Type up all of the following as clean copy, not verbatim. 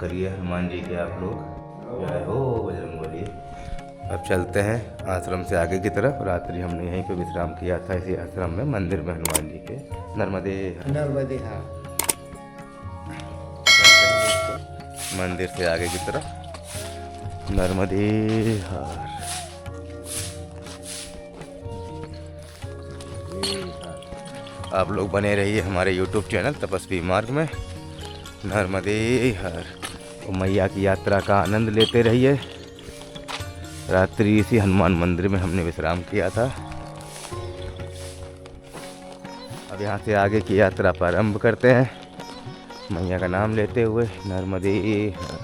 करिए हनुमान जी के आप लोग। जय हो बजरंगबली। अब चलते हैं आश्रम से आगे की तरफ। रात्रि हमने यहीं पे विश्राम किया था, इसी आश्रम में, मंदिर में हनुमान जी के। नर्मदे नर्मदे। हाँ, मंदिर से आगे की तरफ। नर्मदे हार। आप लोग बने रहिए हमारे YouTube चैनल तपस्वी मार्ग में। नर्मदे हर। तो मैया की यात्रा का आनंद लेते रहिए। रात्रि इसी हनुमान मंदिर में हमने विश्राम किया था। अब यहाँ से आगे की यात्रा प्रारंभ करते हैं मैया का नाम लेते हुए। नर्मदे हर,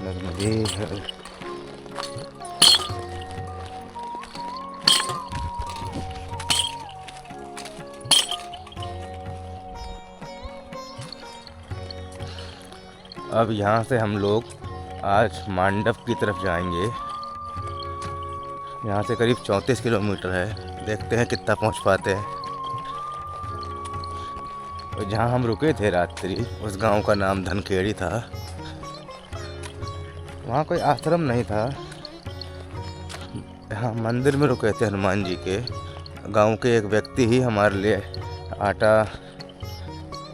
नर्मदे हर। अब यहाँ से हम लोग आज मांडव की तरफ जाएंगे। यहाँ से करीब 34 किलोमीटर है। देखते हैं कितना पहुँच पाते हैं। और जहाँ हम रुके थे रात्रि, उस गांव का नाम धनखेड़ी था। वहाँ कोई आश्रम नहीं था। यहाँ मंदिर में रुके थे हनुमान जी के। गांव के एक व्यक्ति ही हमारे लिए आटा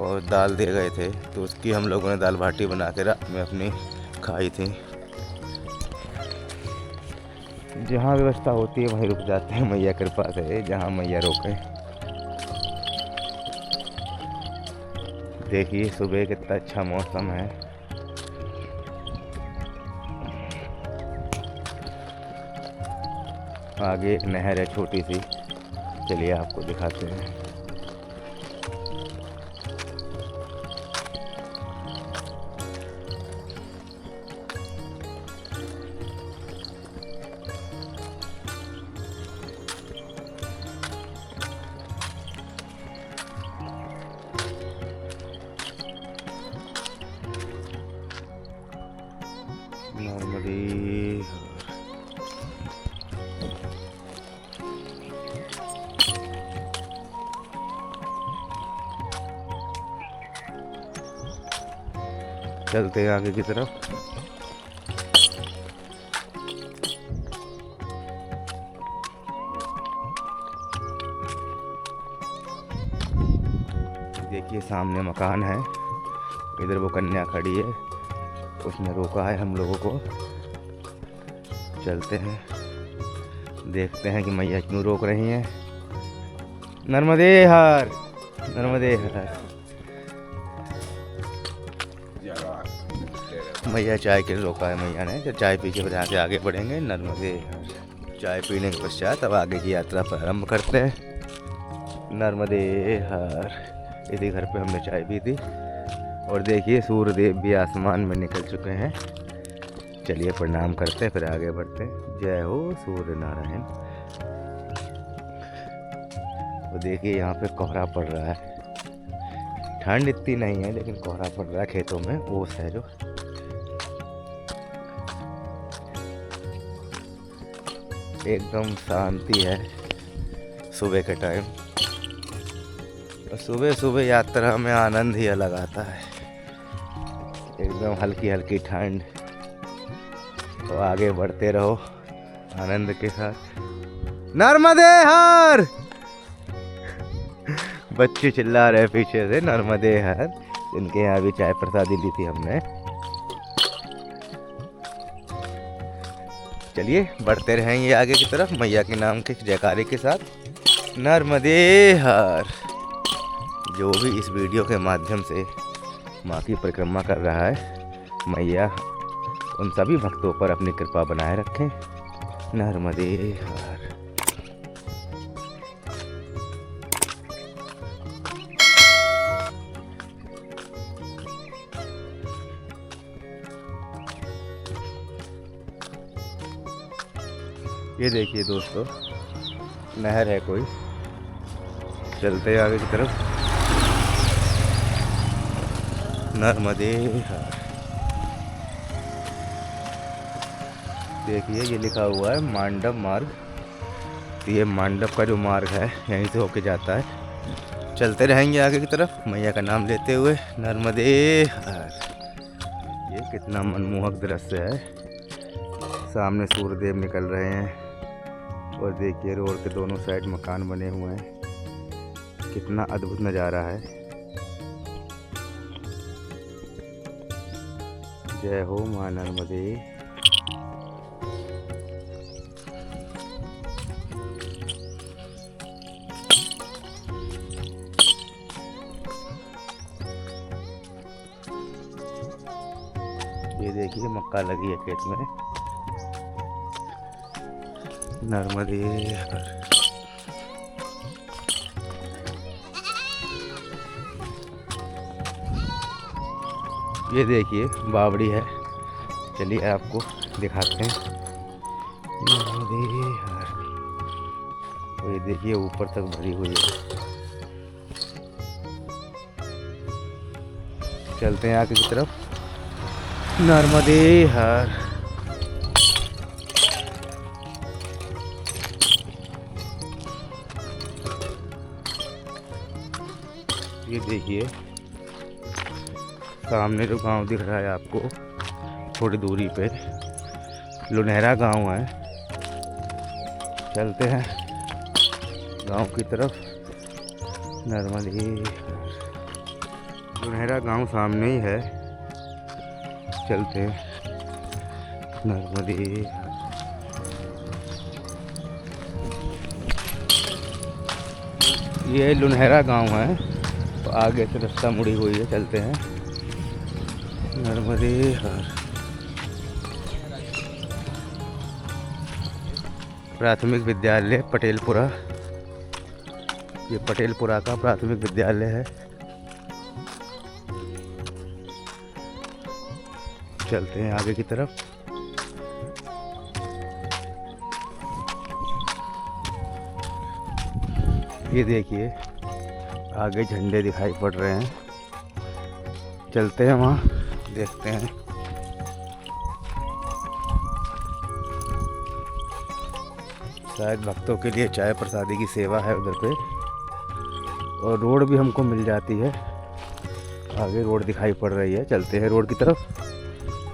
और दाल दे गए थे, तो उसकी हम लोगों ने दाल बाटी बना के रात में अपनी खाई थी। जहाँ व्यवस्था होती है वहीं रुक जाते हैं, मैया कृपा से जहाँ मैया रोके। देखिए सुबह कितना अच्छा मौसम है। आगे एक नहर है छोटी सी, चलिए आपको दिखाते हैं। नर्मदे चलते हैं आगे की तरफ। देखिए सामने मकान है, इधर वो कन्या खड़ी है, उसने रोका है हम लोगों को। चलते हैं, देखते हैं कि मैया क्यों रोक रही हैं। नर्मदे हर, नर्मदे हर। मैया चाय के लिए रोका है मैया ने, तो चाय पी के फिर यहाँ से आगे बढ़ेंगे। नर्मदे हर। चाय पीने के पश्चात अब आगे की यात्रा प्रारंभ करते हैं। नर्मदे हर। इसी घर पे हमने चाय पी थी। और देखिए सूर्यदेव भी आसमान में निकल चुके हैं। चलिए प्रणाम करते हैं, फिर आगे बढ़ते हैं। जय हो सूर्य नारायण। तो देखिए यहाँ पे कोहरा पड़ रहा है। ठंड इतनी नहीं है लेकिन कोहरा पड़ रहा है। खेतों में ओस है जो। एकदम शांति है सुबह के टाइम। सुबह सुबह यात्रा में आनंद ही अलग आता है। एकदम हल्की हल्की ठंड। तो आगे बढ़ते रहो आनंद के साथ। नर्मदे हर। बच्चे चिल्ला रहे पीछे से नर्मदे हर। इनके यहाँ भी चाय प्रसादी ली थी हमने। चलिए बढ़ते रहेंगे आगे की तरफ मैया के नाम के जयकारे के साथ। नर्मदे हर। जो भी इस वीडियो के माध्यम से माँ की परिक्रमा कर रहा है, मैया उन सभी भक्तों पर अपनी कृपा बनाए रखें। नर्मदे हर। ये देखिए दोस्तों, नहर है कोई। चलते हैं आगे की तरफ। नर्मदे हर। देखिए ये लिखा हुआ है मांडव मार्ग। तो ये मांडव का जो मार्ग है यहीं से होके जाता है। चलते रहेंगे आगे की तरफ मैया का नाम लेते हुए। नर्मदे हर। ये कितना मनमोहक दृश्य है। सामने सूर्यदेव निकल रहे हैं और देखिए रोड के दोनों साइड मकान बने हुए हैं। कितना अद्भुत नज़ारा है। जय हो मां नर्मदे। ये देखिए मक्का लगी है खेत में। नर्मदे हर। ये देखिए बावड़ी है। चलिए आपको दिखाते हैं। नर्मदे हर। तो ये देखिए ऊपर तक भरी हुई है। चलते हैं आगे की तरफ। नर्मदे हर। ये देखिए सामने जो गांव दिख रहा है आपको थोड़ी दूरी पे लुनहरा गांव है। चलते हैं गांव की तरफ। नर्मदे लुनहरा गांव सामने ही है। चलते हैं नर्मदे। ये लुनहरा गांव है तो आगे से रास्ता मुड़ी हुई है। चलते हैं नर्मदे हर। प्राथमिक विद्यालय पटेलपुरा। ये पटेलपुरा का प्राथमिक विद्यालय है। चलते हैं आगे की तरफ। ये देखिए आगे झंडे दिखाई पड़ रहे हैं। चलते हैं वहाँ देखते हैं। शायद भक्तों के लिए चाय प्रसादी की सेवा है उधर पे। और रोड भी हमको मिल जाती है। आगे रोड दिखाई पड़ रही है। चलते हैं रोड की तरफ।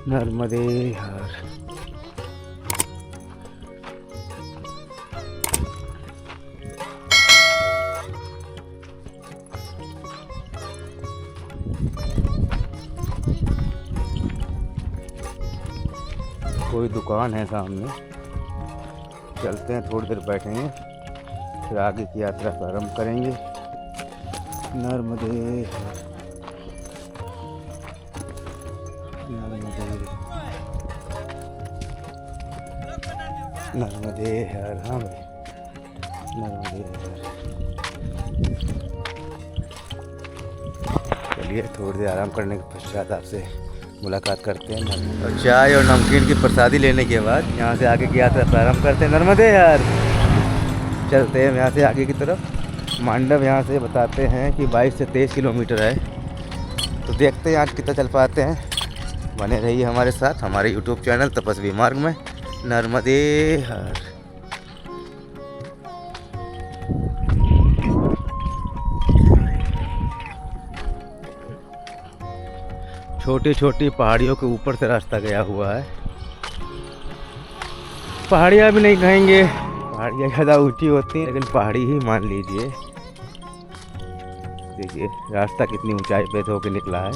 नर्मदे हर। कोई दुकान है सामने। चलते हैं थोड़ी देर बैठेंगे फिर आगे की यात्रा प्रारंभ करेंगे। नर्मदे हर। नर्मदे हर। हाँ भाई नर्मदे हर। चलिए थोड़ी देर आराम करने के पश्चात आपसे मुलाकात करते हैं। और चाय और नमकीन की प्रसादी लेने के बाद यहाँ से आगे की यात्रा प्रारंभ करते हैं। नर्मदे हर। चलते हैं यहाँ से आगे की तरफ। मांडव यहाँ से बताते हैं कि 22 से 23 किलोमीटर है। तो देखते हैं आज कितना चल पाते हैं। बने रहिए हमारे साथ हमारे यूट्यूब चैनल तपस्वी मार्ग में। नर्मदे हर। छोटी छोटी पहाड़ियों के ऊपर से रास्ता गया हुआ है। पहाड़ियाँ भी नहीं कहेंगे, पहाड़ियाँ ज़्यादा ऊंची होती हैं लेकिन पहाड़ी ही मान लीजिए। देखिए रास्ता कितनी ऊंचाई पे होके निकला है।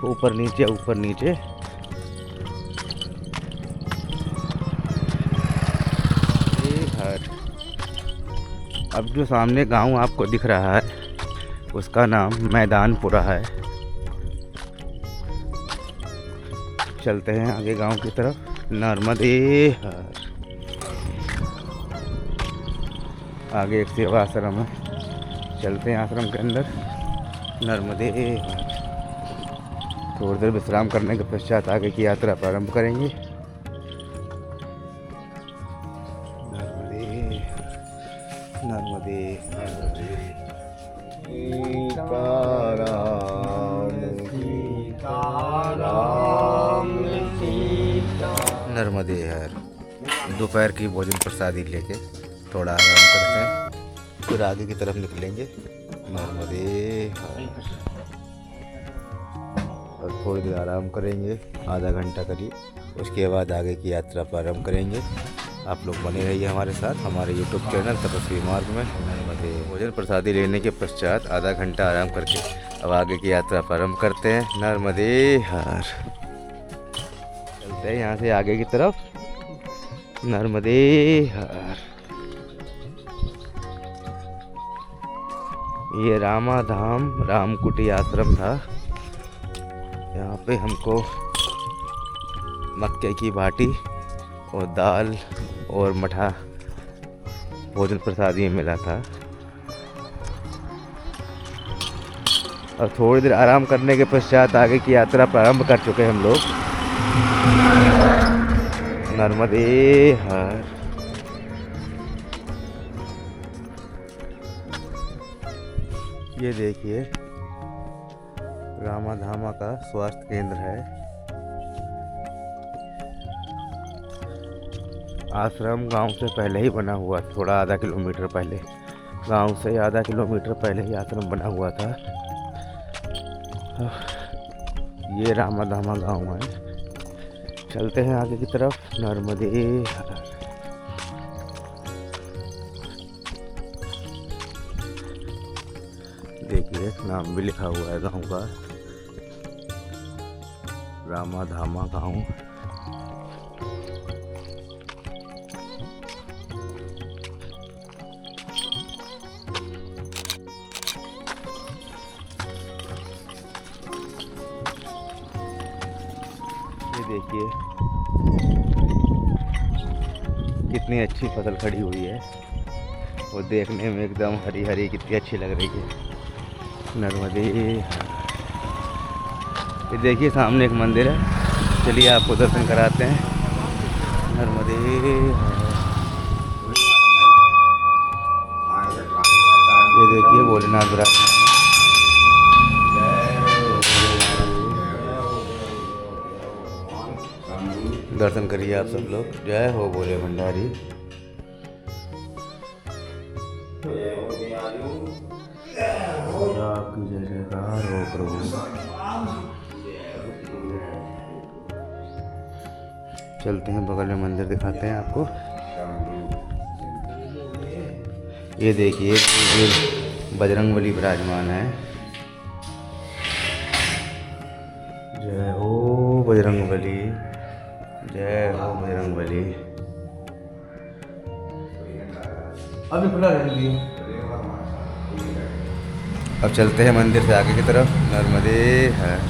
ऊपर नीचे ऊपर नीचे। अब जो सामने गांव आपको दिख रहा है उसका नाम मैदानपुरा है। चलते हैं आगे गांव की तरफ। नर्मदे हर। आगे एक सेवा आश्रम है। चलते हैं आश्रम के अंदर। नर्मदे हर। थोड़ी देर विश्राम करने के पश्चात आगे की यात्रा प्रारंभ करेंगे। नर्मदे नर्मदे नर्मदे हर। दोपहर की भोजन प्रसादी लेके थोड़ा आराम करते हैं फिर आगे की तरफ निकलेंगे। नर्मदे हर। और थोड़ी देर आराम करेंगे, आधा घंटा करीब। उसके बाद आगे की यात्रा प्रारंभ करेंगे। आप लोग बने रहिए हमारे साथ, हमारे यूट्यूब चैनल तपस्वी मार्ग में। भोजन प्रसादी लेने के पश्चात आधा घंटा आराम करके अब आगे की यात्रा प्रारंभ करते हैं। नर्मदे हर। चलते हैं यहाँ से आगे की तरफ। नर्मदे हर। ये रामाधाम रामकुटी आश्रम था। यहाँ पे हमको मक्के की बाटी और दाल और मठा भोजन प्रसादी में मिला था। और थोड़ी देर आराम करने के पश्चात आगे की यात्रा प्रारंभ कर चुके हैं हम लोग। नर्मदे हर। ये देखिए रामाधामा का स्वास्थ्य केंद्र है। आश्रम गांव से पहले ही बना हुआ, थोड़ा आधा किलोमीटर पहले, गांव से आधा किलोमीटर पहले ही आश्रम बना हुआ था। ये रामाधामा गांव है। चलते हैं आगे की तरफ। नर्मदे हर। देखिए नाम भी लिखा हुआ है गांव का, रामाधामा गांव। ये देखिए कितनी अच्छी फसल खड़ी हुई है, वो देखने में एकदम हरी हरी कितनी अच्छी लग रही है। नर्मदे। ये देखिए सामने एक मंदिर है, चलिए आपको दर्शन कराते हैं। नर्मदे। ये देखिए भोलेनाथ विराजमान। दर्शन करिए आप सब लोग। जय हो भोले भंडारी। आपकी जय जयकार हो प्रभु। चलते हैं बगल में मंदिर दिखाते हैं आपको। ये देखिए ये बजरंगबली विराजमान है। जय हो बजरंगबली, जय हो बजरंगबली। अभी खुला रहेगी। अब चलते हैं मंदिर से आगे की तरफ। नर्मदे हर।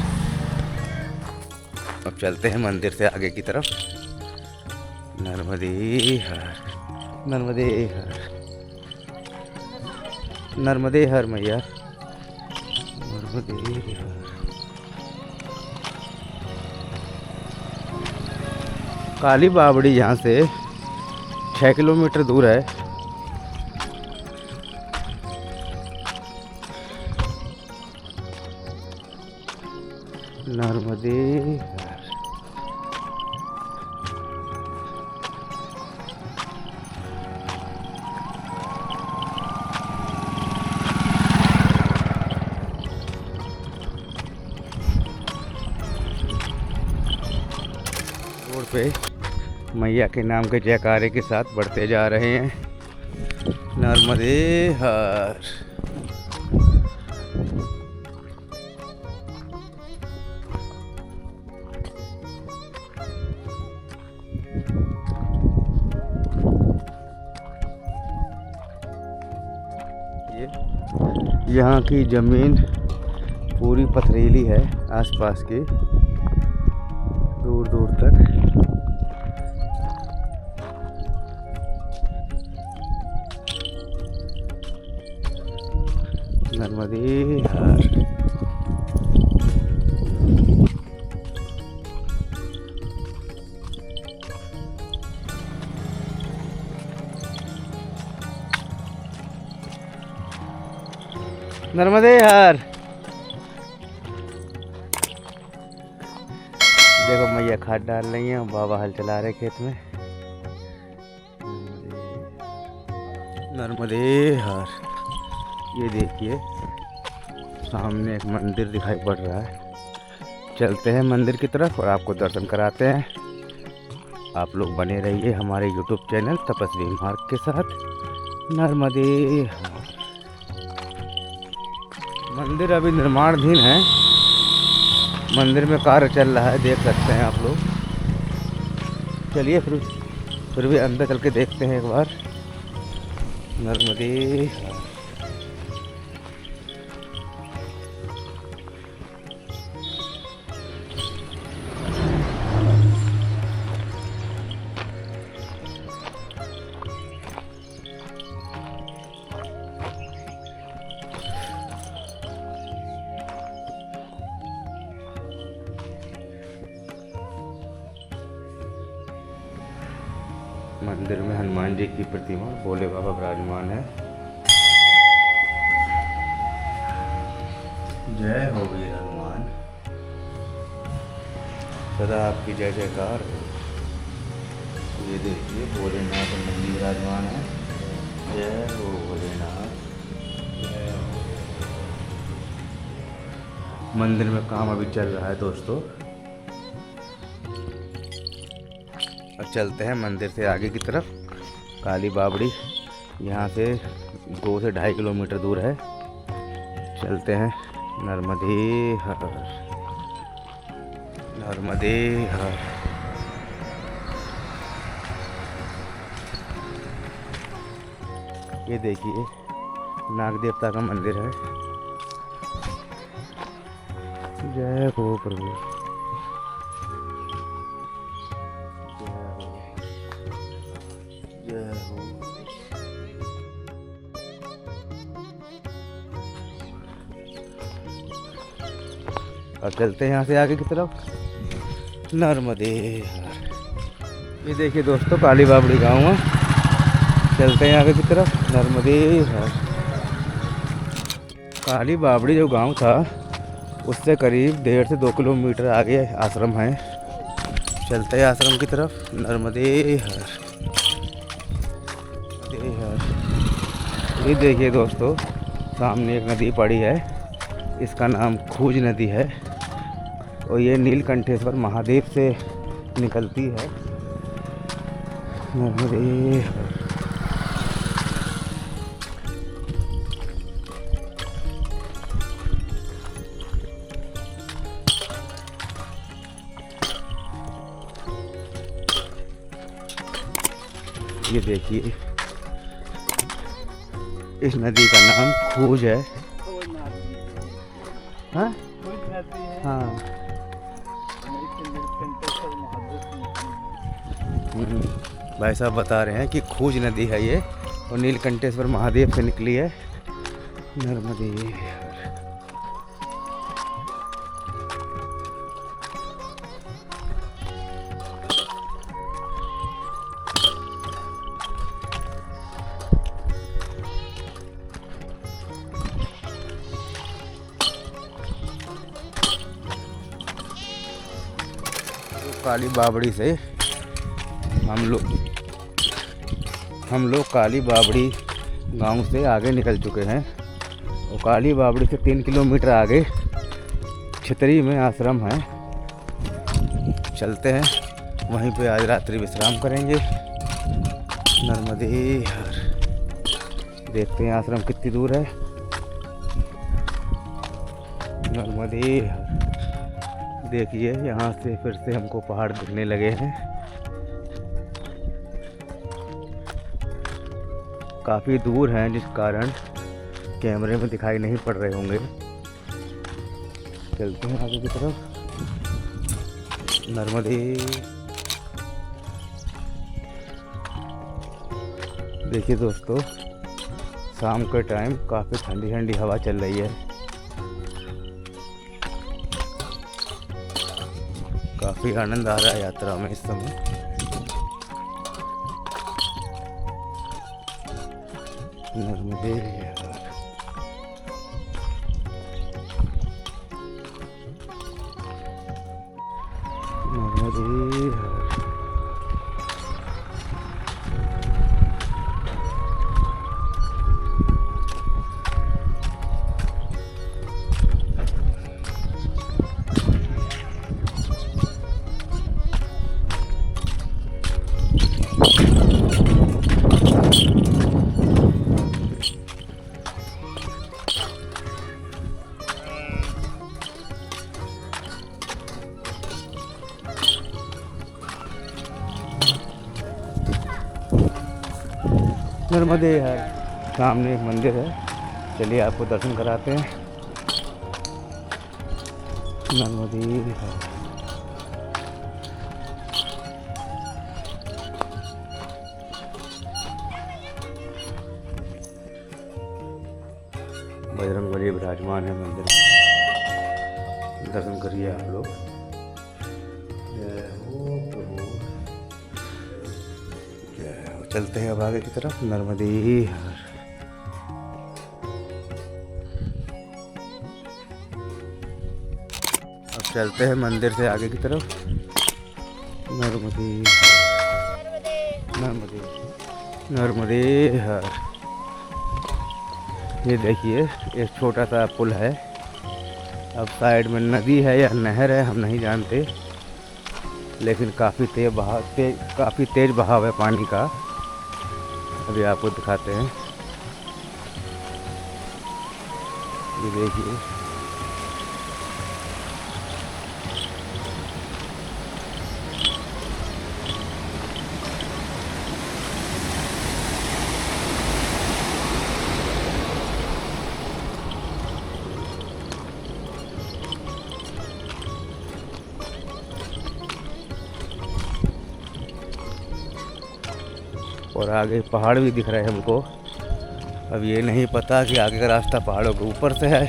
अब चलते हैं मंदिर से आगे की तरफ। नर्मदे हर। नर्मदे हर। नर्मदे हर मैया। नर्मदे हर। काली बावड़ी यहाँ से 6 किलोमीटर दूर है। नर्मदे हर। रोड पे मैया के नाम के जयकारे के साथ बढ़ते जा रहे हैं। नर्मदे हर। यहाँ की ज़मीन पूरी पथरीली है, आसपास की दूर दूर तक। नर्मदे हर। नर्मदे हर। देखो मैया खाद डाल रही है, बाबा हल चला रहे खेत में। नर्मदे हर। ये देखिए सामने एक मंदिर दिखाई पड़ रहा है, चलते हैं मंदिर की तरफ और आपको दर्शन कराते हैं। आप लोग बने रहिए हमारे YouTube चैनल तपस्वी मार्ग के साथ। नर्मदे। मंदिर अभी निर्माणाधीन है, मंदिर में कार्य चल रहा है, देख सकते हैं आप लोग। चलिए फिर भी अंदर चल के देखते हैं एक बार। नर्मदे। मंदिर में हनुमान जी की प्रतिमा, भोले बाबा विराजमान है। जय हो वीर हनुमान, सदा आपकी जय जयकार हो। ये देखिए भोलेनाथ नंदी विराजमान है। जय हो भोलेनाथ, जय हो। मंदिर में काम अभी चल रहा है दोस्तों। अब चलते हैं मंदिर से आगे की तरफ। काली बावड़ी यहाँ से 2 से 2.5 किलोमीटर दूर है। चलते हैं। नर्मदे हर, नर्मदे हर। ये देखिए नाग देवता का मंदिर है। जय हो प्रभु, जय हो। अब चलते हैं यहाँ से आगे की तरफ। नर्मदे हर। ये देखिए दोस्तों काली बावड़ी गाँव है। चलते हैं आगे की तरफ। नर्मदे हर। काली बावड़ी जो गांव था उससे करीब 1.5 से 2 किलोमीटर आगे आश्रम है। चलते हैं आश्रम की तरफ। नर्मदे हर, नर्मदे हर। ये देखिए दोस्तों सामने एक नदी पड़ी है, इसका नाम खूज नदी है और ये नीलकंठेश्वर महादेव से निकलती है। नर्मदे हर। ये देखिए इस नदी का नाम खूज है। हाँ हाँ। भाई साहब बता रहे हैं कि खूज नदी है ये और नीलकंठेश्वर महादेव से निकली है। नर्मदे। काली बावड़ी से हम लोग काली बावड़ी गांव से आगे निकल चुके हैं और काली बावड़ी से 3 किलोमीटर आगे छितरी में आश्रम है। चलते हैं वहीं पे आज रात्रि विश्राम करेंगे। नर्मदे हर। देखते हैं आश्रम कितनी दूर है। नर्मदे हर। देखिए यहाँ से फिर से हमको पहाड़ दिखने लगे हैं। काफ़ी दूर हैं जिस कारण कैमरे में दिखाई नहीं पड़ रहे होंगे। चलते हैं आगे की तरफ। नर्मदे। देखिए दोस्तों शाम के टाइम काफ़ी ठंडी ठंडी हवा चल रही है। काफ़ी आनंद आ रहा है यात्रा में इस समय। नर्मदे हर। नर्मदे हर। नर्मदे हर सामने एक मंदिर है, चलिए आपको दर्शन कराते हैं। नर्मदे हर बजरंगबली विराजमान है मंदिर में, दर्शन करिए आप लोग। जय हो प्रभु, जय हो। चलते हैं अब आगे की तरफ। नर्मदे हर। अब चलते हैं मंदिर से आगे की तरफ। नर्मदे नर्मदे नर्मदे हर। ये देखिए एक छोटा सा पुल है। अब साइड में नदी है या नहर है हम नहीं जानते, लेकिन काफ़ी तेज बहाव है पानी का। अभी आपको दिखाते हैं, ये देखिए। और आगे पहाड़ भी दिख रहे हैं हमको। अब ये नहीं पता कि आगे का रास्ता पहाड़ों के ऊपर से है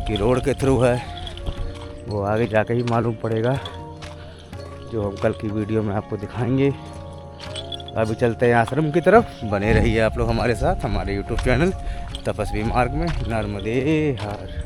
कि रोड के थ्रू है, वो आगे जाके ही मालूम पड़ेगा, जो हम कल की वीडियो में आपको दिखाएंगे। अभी चलते हैं आश्रम की तरफ। बने रहिए आप लोग हमारे साथ, हमारे यूट्यूब चैनल तपस्वी मार्ग में। नर्मदे हर।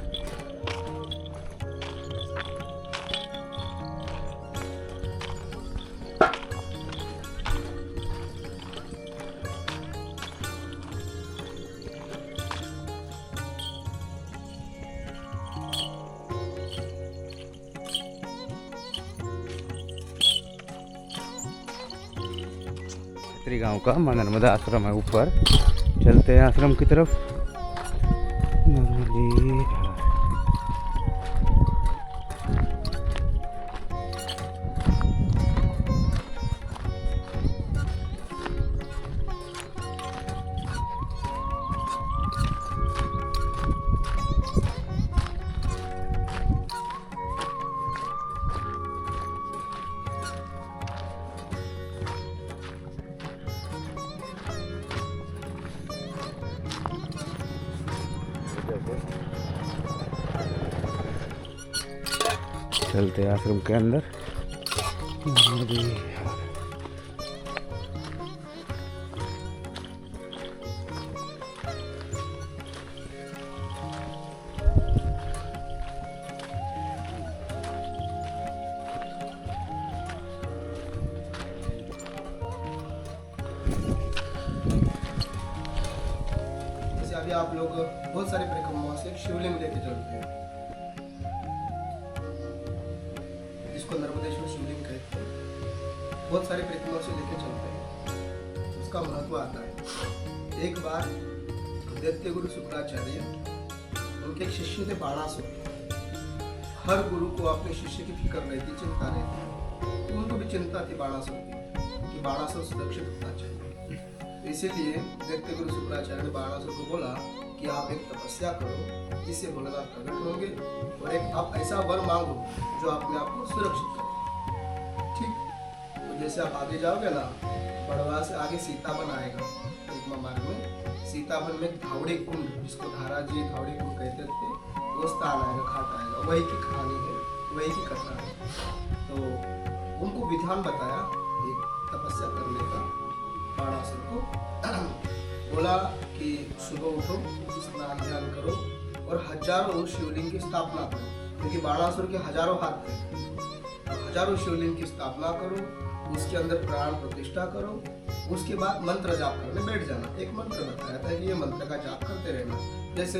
गांव का मां नर्मदा आश्रम है ऊपर। चलते हैं आश्रम की तरफ। नर्मदे हर। चलते हैं आश्रम के अंदर। जैसे अभी आप लोग बहुत सारे परिक्रमाओं से शिवलिंग लेके चलते हैं, जिसको नर्मदेश्वर शिवलिंग कहते हैं। बहुत सारे परिक्रमाओं से लेके चलते हैं, उसका महत्व आता है। एक बार दैत्य गुरु शुक्राचार्य, उनके एक शिष्य थे बाणासुर। हर गुरु को अपने शिष्य की फिक्र रहती, चिंता रहती, तो उनको भी चिंता थी बाणासुर की कि बाणासुर सुरक्षित होना चाहिए। इसीलिए दैत्य गुरु शुक्राचार्य ने बाणासुर को बोला कि आप एक तपस्या करो, जिससे भोलेनाथ प्रकट होंगे, और एक आप ऐसा वर मांगो जो अपने आप को सुरक्षित करे। ठीक, तो जैसे आप आगे जाओगे ना, बड़वा से आगे सीतावन आएगा। एक मार्ग में सीतावन में धावड़ी कुंड, जिसको धारा जी धावड़ी कुंड कहते थे, वो स्थान आएगा, घाट आएगा। वही की कहानी है, वही की कथा है। तो उनको विधान बताया एक तपस्या करने का। बाणासुर को बोला कि सुबह उठो, स्नान ध्यान करो और हजारों शिवलिंग की स्थापना करो, क्योंकि बाणासुर के हजारों हाथ थे। तो हजारों शिवलिंग की स्थापना करो, उसके अंदर प्राण प्रतिष्ठा करो, उसके बाद मंत्र जाप करने बैठ जाना। एक मंत्र बताया था कि ये मंत्र का जाप करते रहना। जैसे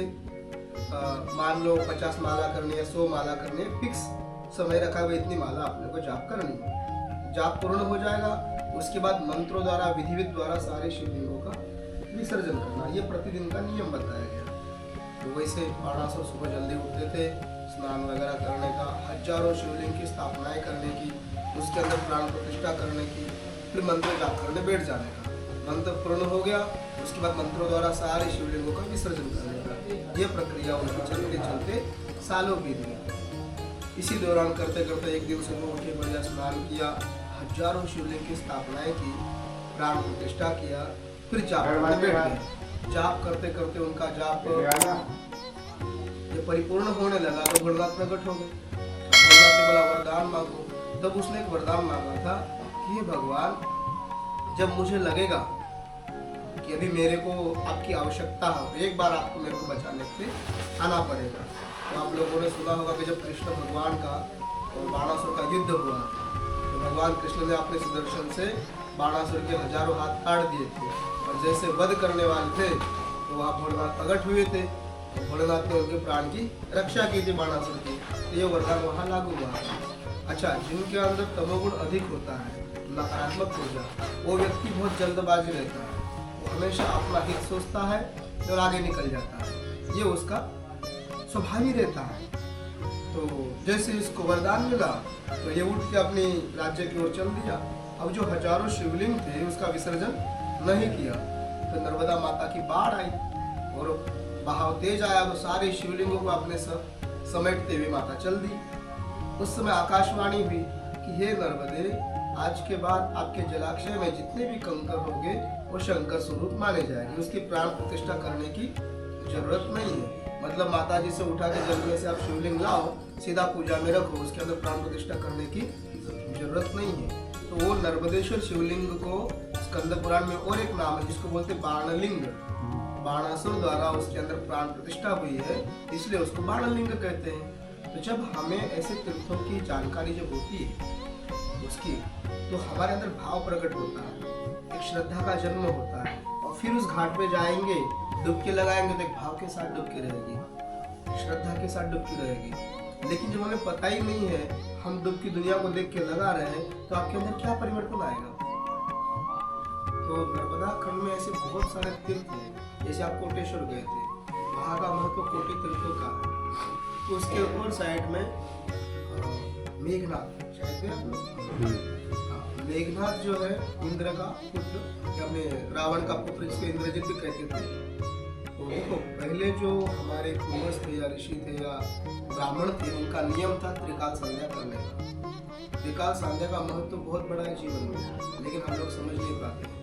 मान लो 50 माला करनी है, 100 माला करनी है, फिक्स समय रखा हुआ, इतनी माला अपने को जाप करनी है। जाप पूर्ण हो जाएगा, उसके बाद मंत्रों द्वारा, विधिविध द्वारा सारे शिवलिंगों का विसर्जन करना। ये प्रतिदिन का नियम बताया गया। तो वैसे बाणासुर सुबह जल्दी उठते थे, स्नान वगैरह करने का, हजारों शिवलिंग की स्थापनाएं करने की, उसके अंदर प्राण प्रतिष्ठा करने की, फिर मंत्र जाप करने बैठ जाने का। मंत्र पूर्ण हो गया, उसके बाद मंत्रों द्वारा सारे शिवलिंगों का विसर्जन करने का। ये प्रक्रिया उनकी चलते चलते सालों बीत गया। इसी दौरान करते करते एक दिन सुबह उठे, बढ़िया स्नान किया, हजारों शिवलिंग की स्थापनाएं की, प्राण प्रतिष्ठा किया, फिर जाप करने बैठ गए। जाप करते करते उनका जाप जब परिपूर्ण होने लगा तो भोलेनाथ प्रकट हो गए। भोलेनाथ ने बोला वरदान मांगो। तब उसने एक वरदान मांगा था कि हे भगवान, जब मुझे लगेगा कि अभी मेरे को आपकी आवश्यकता हो, एक बार आपको मेरे को बचाने के लिए आना पड़ेगा। तो आप लोगों ने सुना होगा कि जब कृष्ण भगवान का और बाणासुर का युद्ध हुआ तो भगवान कृष्ण ने अपने सुदर्शन से बाणासुर के हजारों हाथ काट दिए थे, और जैसे वध करने वाले थे तो वहाँ भोलेनाथ प्रकट हुए थे। तो भोलेनाथ ने उनके प्राण की रक्षा की थी बाणासुर की, तो ये वरदान वहाँ लागू हुआ। अच्छा, जिनके अंदर तमोगुण अधिक होता है, नकारात्मक ऊर्जा, वो व्यक्ति बहुत जल्दबाजी रहता है, वो हमेशा अपना हित सोचता है और आगे निकल जाता है, ये उसका स्वभाव ही रहता है। तो जैसे इसको वरदान मिला तो ये उठ के अपनी राज्य की ओर चल दिया। अब जो हजारों शिवलिंग थे उसका विसर्जन नहीं किया, तो नर्मदा माता की बाढ़ आई और बहाव तेज आया, तो सारे शिवलिंगों को अपने समेटते हुए माता चल दी। उस समय आकाशवाणी हुई कि हे नर्मदे, आज के बाद आपके जलाशय में जितने भी कंकर होंगे वो शंकर स्वरूप माने जाएंगे, उसकी प्राण प्रतिष्ठा करने की जरूरत नहीं है। मतलब माता जी से उठा के जल्दी से आप शिवलिंग लाओ, सीधा पूजा में रखो, उसके अंदर प्राण प्रतिष्ठा करने की जरूरत नहीं है। तो वो नर्मदेश्वर शिवलिंग को स्कंद पुराण में और एक नाम है जिसको बोलते बाणलिंग, बाणासुर द्वारा उसके अंदर प्राण प्रतिष्ठा हुई है, इसलिए उसको बाणलिंग कहते हैं। तो जब हमें ऐसे तीर्थों की जानकारी जब होती है उसकी, तो हमारे अंदर भाव प्रकट होता है, एक श्रद्धा का जन्म होता है, और फिर उस घाट पे जाएंगे, डुबकी लगाएंगे तो एक भाव के साथ डुबकी रहेगी, श्रद्धा के साथ डुबकी रहेगी। लेकिन जब हमें पता ही नहीं है, हम डुबकी दुनिया को देख के लगा रहे हैं, तो आपके अंदर क्या परिवर्तन आएगा। तो नर्मदा खंड में ऐसे बहुत सारे तीर्थ हैं, जैसे आप कोटेश्वर गए थे, वहाँ का महत्व कोटि तीर्थों का है। तो उसके ऊपर साइड में मेघनाथ, शायद गए आप लोग? मेघनाथ जो है इंद्र का पुत्र, या अपने रावण का पुत्र, जिसको इंद्रजित भी कहते थे। तो देखो, पहले जो हमारे पूर्वज थे या ऋषि थे या ब्राह्मण थे, उनका नियम था त्रिकाल संध्या करने का। त्रिकाल संध्या का महत्व बहुत बड़ा है जीवन में, लेकिन हम लोग समझ नहीं पाते।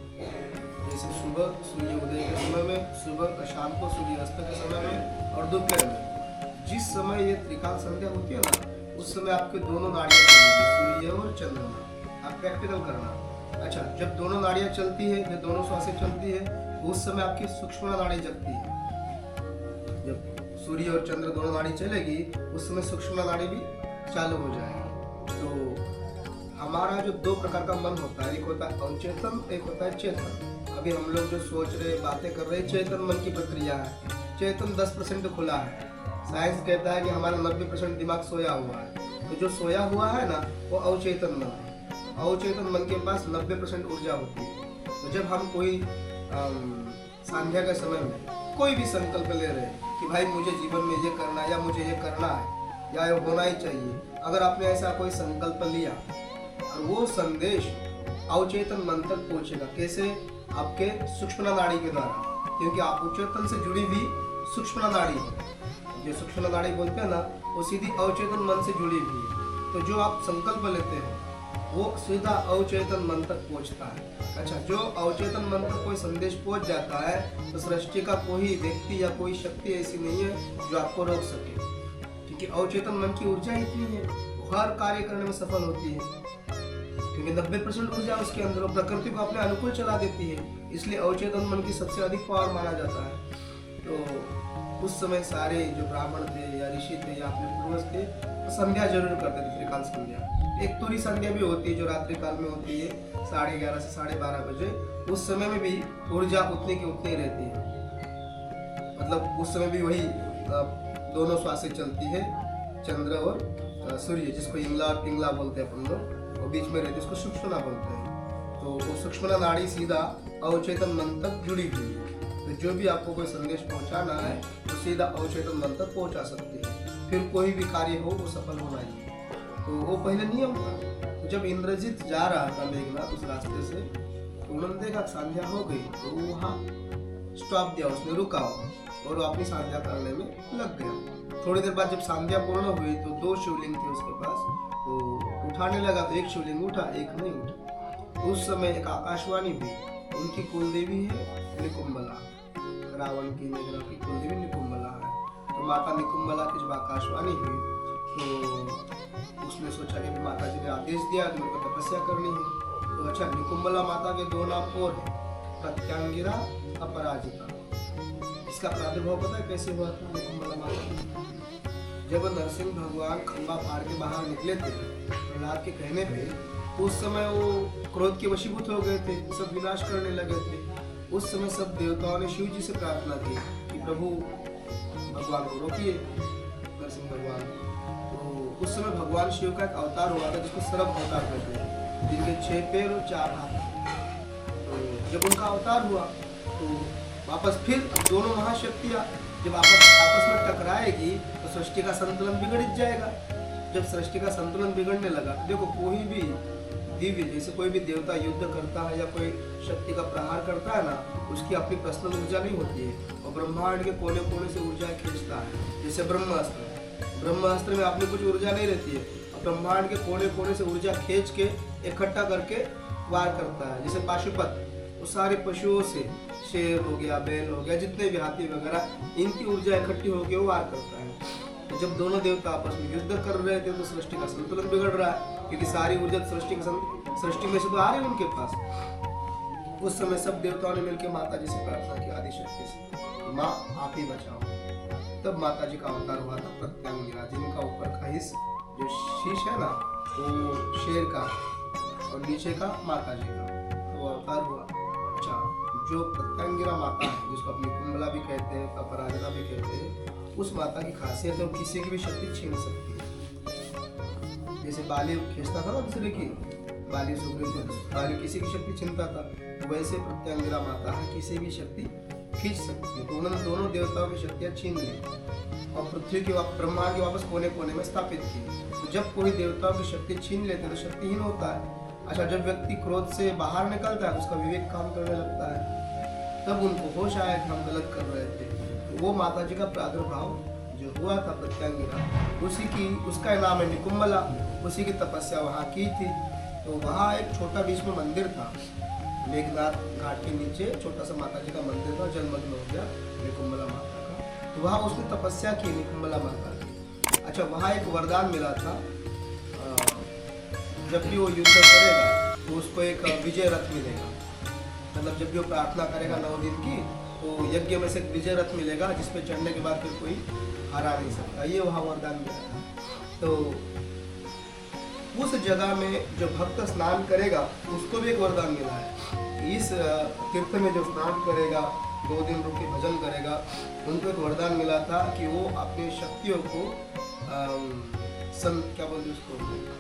जैसे सुबह सूर्य उदय के समय में, सुबह शाम को सूर्य अस्त के समय में, और दोपहर में। जिस समय ये त्रिकाल संध्या होती है ना, उस समय आपके दोनों नाड़ियाँ चलेंगी, सूर्य और चंद्रमा। आप प्रैक्टिकल करना। अच्छा, जब दोनों नाड़ियाँ चलती है, जब दोनों श्वासें चलती है, उस समय आपकी सूक्ष्म नाड़ी जगती है। जब सूर्य और चंद्र दोनों नाड़ी चलेगी, उस समय सूक्ष्म नाड़ी भी चालू हो जाएगी। तो हमारा जो दो प्रकार का मन होता है, एक होता है अवचेतन, एक होता है चेतन। अभी हम लोग जो सोच रहे, बातें कर रहे, चेतन मन की प्रक्रिया है। चेतन 10% खुला है। साइंस कहता है कि हमारा 90% दिमाग सोया हुआ है। तो जो सोया हुआ है ना, वो अवचेतन मन है। अवचेतन मन के पास 90% ऊर्जा होती है। तो जब हम कोई संध्या के समय में कोई भी संकल्प ले रहे हैं कि भाई मुझे जीवन में ये करना है, या मुझे ये करना है, या ये होना ही चाहिए, अगर आपने ऐसा कोई संकल्प लिया और वो संदेश अवचेतन मन तक पहुंचेगा, कैसे? आपके सूक्ष्म नाड़ी के द्वारा, क्योंकि आप अवचेतन से जुड़ी हुई सूक्ष्म नाड़ी है। जो सूक्ष्म नाड़ी बोलते हैं ना, वो सीधी अवचेतन मन से जुड़ी हुई है। तो जो आप संकल्प लेते हैं वो सीधा अवचेतन मन तक पहुंचता है। अच्छा, जो अवचेतन मन तक कोई संदेश पहुंच जाता है, तो सृष्टि का कोई व्यक्ति या कोई शक्ति ऐसी नहीं है जो आपको रोक सके, क्योंकि अवचेतन मन की ऊर्जा इतनी है, वो हर कार्य करने में सफल होती है, क्योंकि 90% ऊर्जा उसके अंदर प्रकृति को अपने अनुकूल चला देती है। इसलिए अवचेतन मन की सबसे अधिक पावर माना जाता है। तो उस समय सारे जो ब्राह्मण थे या ऋषि थे या अपने पूर्वज थे, तो संध्या जरूर करते थे, त्रिकाल संध्या। एक तुरी संध्या भी होती है जो रात्रि काल में होती है, 11:30 से 12:30 बजे। उस समय में भी ऊर्जा उतनी की उतनी रहती है। मतलब उस समय भी वही दोनों श्वासें चलती है, चंद्र और सूर्य, जिसको इंगला और पिंगला बोलते हैं अपन लोग, वो बीच में रहती है, उसको सूक्ष्मना बोलते हैं। तो वो सूक्ष्मना नाड़ी सीधा अवचेतन मन तक जुड़ी हुई है। तो जो भी आपको कोई संदेश पहुंचाना है, तो सीधा अवचेतन मन तक पहुंचा सकती है। फिर कोई भी कार्य हो वो सफल होना ही। तो वो पहले नियम था। तो जब इंद्रजित जा रहा था मेघनाथ उस रास्ते से, तो उन्होंने देखा संध्या हो गई, तो वहाँ स्टॉप दिया, उसने रुका और वो अपनी संध्या करने में लग गया। थोड़ी देर बाद जब संध्या पूर्ण हुई तो 2 शिवलिंग थे उसके पास, तो उठाने लगा तो एक शिवलिंग उठा, एक नहीं उठा। उस समय एक आकाशवाणी हुई, उनकी कुलदेवी है निकुंबला, रावण की मेघना की कुलदेवी निकुंबला है। तो माता निकुंबला की जब आकाशवाणी हुई तो उसने सोचा कि माता जी ने आदेश दिया तो मेरे को तपस्या करनी है। तो अच्छा, निकुंबला माता के 2 नाम और हैं, प्रत्यांगिरा, अपराजिता। इसका प्रादुर्भाव पता है कैसे हुआ था निकुंबला माता? जब नरसिंह भगवान खंबा फाड़ के बाहर निकले थे प्रहलाद के कहने पे, उस समय वो क्रोध के वशीभूत हो गए थे, सब विनाश करने लगे थे। उस समय सब देवताओं ने शिव जी से प्रार्थना की कि प्रभु भगवान को रोकिए, नरसिंह भगवान। तो उस समय भगवान शिव का एक अवतार हुआ था जिसको सर्प अवतार कहते हैं, जिनके 6 पैर और 4 हाथ। तो जब उनका अवतार हुआ तो वापस फिर दोनों महाशक्तियां जब आपस में टकराएगी तो सृष्टि का संतुलन बिगड़ जाएगा। जब सृष्टि का संतुलन बिगड़ने लगा, देखो कोई भी दिव्य, जैसे कोई भी देवता युद्ध करता है या कोई शक्ति का प्रहार करता है ना, उसकी अपनी पर्सनल ऊर्जा नहीं होती है और ब्रह्मांड के कोने कोने से ऊर्जा खींचता है। जैसे ब्रह्मास्त्र में अपनी कुछ ऊर्जा नहीं रहती है, ब्रह्मांड के कोने कोने से ऊर्जा खींच के इकट्ठा करके वार करता है। जैसे पाशुपत, वो सारे पशुओं से, शेर हो गया, बैल हो गया, जितने भी हाथी वगैरह, इनकी ऊर्जा इकट्ठी होकर वो वार करता है। तो जब दोनों देवता आपस में युद्ध कर रहे थे तो सृष्टि का संतुलन बिगड़ रहा है, क्योंकि सारी ऊर्जा सृष्टि में से तो आ रही है उनके पास। उस समय सब देवताओं ने मिलकर माता जी से प्रार्थना की, आदिशक्ति से, माँ आप ही बचाओ। तब माता जी का अवतार हुआ था प्रत्यांगिरा, जिनका ऊपर का हिस्सा जो शीश है ना, वो शेर का और नीचे का माता जी का, तो अवतार हुआ। अच्छा, जो प्रत्यांगिरा माता है, जिसको अपनी कुंबला भी कहते हैं, अपराजिता भी कहते हैं, उस माता की खासियत है किसी की भी शक्ति छीन सकती है। जैसे बाली खींचता था ना दूसरे की, बाली किसी की शक्ति छीनता था, वैसे प्रत्यांगिरा माता है किसी भी शक्ति खींच सकती है। तो उन्होंने दोनों देवताओं की शक्तियां छीन ली और पृथ्वी के ब्रह्मांड के वापस कोने कोने में स्थापित की। तो जब कोई देवताओं की शक्ति छीन लेते तो शक्तिहीन होता है। अच्छा, जब व्यक्ति क्रोध से बाहर निकलता है, उसका विवेक काम करने लगता है, तब उनको होश आया कि हम गलत कर रहे थे। वो माता जी का प्रादुर्भाव जो हुआ था प्रत्यांगिरा, उसका नाम है निकुंबला, उसी की तपस्या वहाँ की थी। तो वहाँ एक छोटा बीच में मंदिर था, मेघनाथ घाट के नीचे छोटा सा माता जी का मंदिर था, जलमग्न हो गया निकुंबला माता का। तो वहाँ उसने तपस्या की निकुंबला माता की। अच्छा, वहाँ एक वरदान मिला था, जब भी वो युद्ध करेगा तो उसको एक विजय रथ मिलेगा। मतलब जब भी वो प्रार्थना करेगा 9 दिन की, तो यज्ञ में से एक विजय रथ मिलेगा, जिसपे चढ़ने के बाद फिर कोई हरा नहीं सकता। ये वहाँ वरदान मिला था। तो उस जगह में जो भक्त स्नान करेगा उसको भी एक वरदान मिला है। इस तीर्थ में जो स्नान करेगा, 2 दिन रुक के भजन करेगा, उनको एक वरदान मिला था कि वो अपनी शक्तियों को क्या बोलते उसको,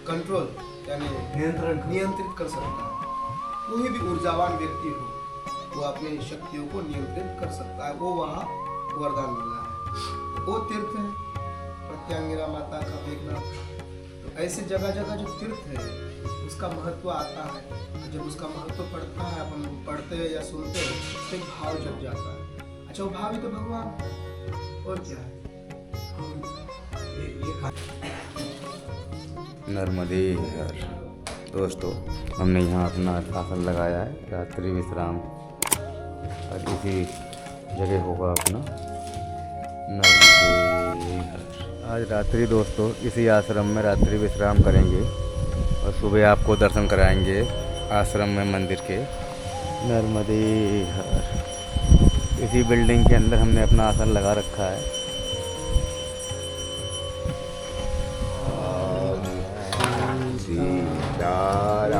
कंट्रोल यानी नियंत्रित कर सकता है। कोई भी ऊर्जावान व्यक्ति हो, वो अपनी शक्तियों को नियंत्रित कर सकता है। वो वहाँ वरदान मिला है। वो तीर्थ है प्रत्यांगिरा माता का मेघनाथ। तो ऐसी जगह जगह जो तीर्थ है उसका महत्व आता है। जब उसका महत्व पड़ता है, अपन पढ़ते हैं या सुनते हैं, तो एक भाव जग जाता है। अच्छा, वो भाव ही तो भगवान और क्या है। नर्मदे हर। दोस्तों, हमने यहाँ अपना आसन लगाया है, रात्रि विश्राम, और इसी जगह होगा अपना नर्मदे हर। आज रात्रि दोस्तों इसी आश्रम में रात्रि विश्राम करेंगे और सुबह आपको दर्शन कराएंगे आश्रम में मंदिर के। नर्मदे हर। इसी बिल्डिंग के अंदर हमने अपना आसन लगा रखा है। सीताराम।